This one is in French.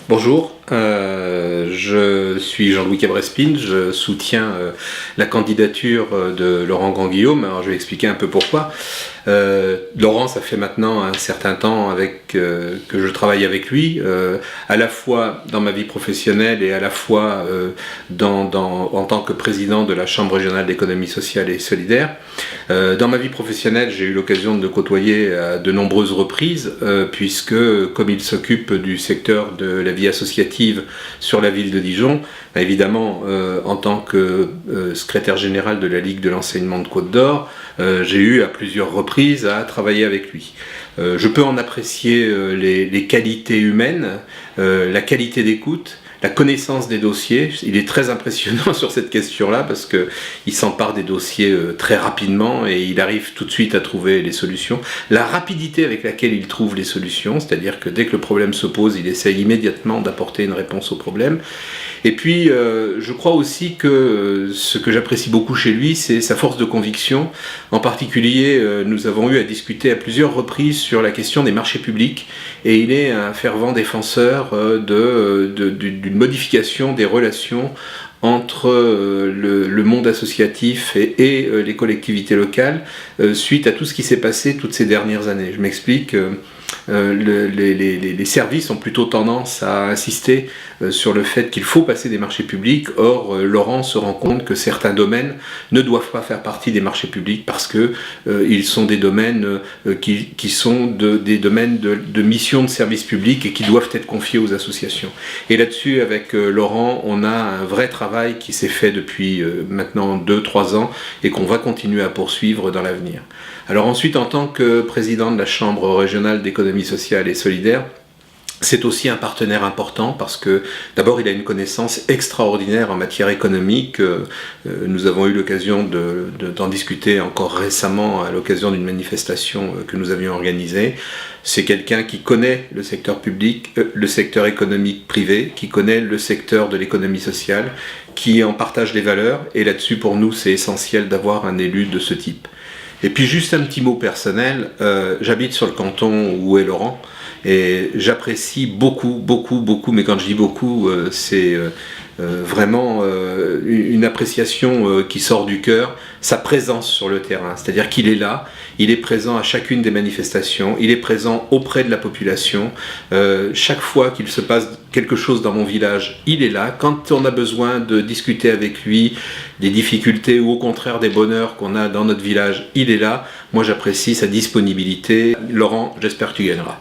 Bonjour, je suis Jean-Louis Cabrespine, je soutiens la candidature de Laurent Grandguillaume. Alors je vais expliquer un peu pourquoi. Laurent, ça fait maintenant un certain temps que je travaille avec lui, à la fois dans ma vie professionnelle et à la fois en tant que président de la Chambre régionale d'économie sociale et solidaire. Dans ma vie professionnelle, j'ai eu l'occasion de le côtoyer à de nombreuses reprises, puisque comme il s'occupe du secteur de la vie associative sur la ville de Dijon, évidemment en tant que secrétaire général de la Ligue de l'enseignement de Côte d'Or, j'ai eu à plusieurs reprises à travailler avec lui. Je peux en apprécier les qualités humaines, la qualité d'écoute, la connaissance des dossiers. Il est très impressionnant sur cette question-là parce qu'il s'empare des dossiers très rapidement et il arrive tout de suite à trouver les solutions. La rapidité avec laquelle il trouve les solutions, c'est-à-dire que dès que le problème se pose, il essaye immédiatement d'apporter une réponse au problème. Et puis, je crois aussi que ce que j'apprécie beaucoup chez lui, c'est sa force de conviction. En particulier, nous avons eu à discuter à plusieurs reprises sur la question des marchés publics, et il est un fervent défenseur d'une modification des relations entre le monde associatif et les collectivités locales suite à tout ce qui s'est passé toutes ces dernières années. Je m'explique. Les services ont plutôt tendance à insister sur le fait qu'il faut passer des marchés publics. Or, Laurent se rend compte que certains domaines ne doivent pas faire partie des marchés publics parce que ils sont des domaines qui sont des domaines de mission de service public et qui doivent être confiés aux associations. Et là-dessus, avec Laurent, on a un vrai travail qui s'est fait depuis maintenant 2-3 ans et qu'on va continuer à poursuivre dans l'avenir. Alors ensuite, en tant que président de la Chambre régionale d'économie sociale et solidaire, c'est aussi un partenaire important parce que d'abord il a une connaissance extraordinaire en matière économique. Nous avons eu l'occasion d'en discuter encore récemment à l'occasion d'une manifestation que nous avions organisée. C'est quelqu'un qui connaît le secteur public, le secteur économique privé, qui connaît le secteur de l'économie sociale, qui en partage les valeurs, et là-dessus pour nous c'est essentiel d'avoir un élu de ce type. Et puis juste un petit mot personnel, j'habite sur le canton où est Laurent et j'apprécie beaucoup, mais quand je dis beaucoup, c'est vraiment une appréciation qui sort du cœur, sa présence sur le terrain. C'est-à-dire qu'il est là, il est présent à chacune des manifestations, il est présent auprès de la population. Chaque fois qu'il se passe quelque chose dans mon village, il est là. Quand on a besoin de discuter avec lui des difficultés ou au contraire des bonheurs qu'on a dans notre village, il est là. Moi j'apprécie sa disponibilité. Laurent, j'espère que tu gagneras.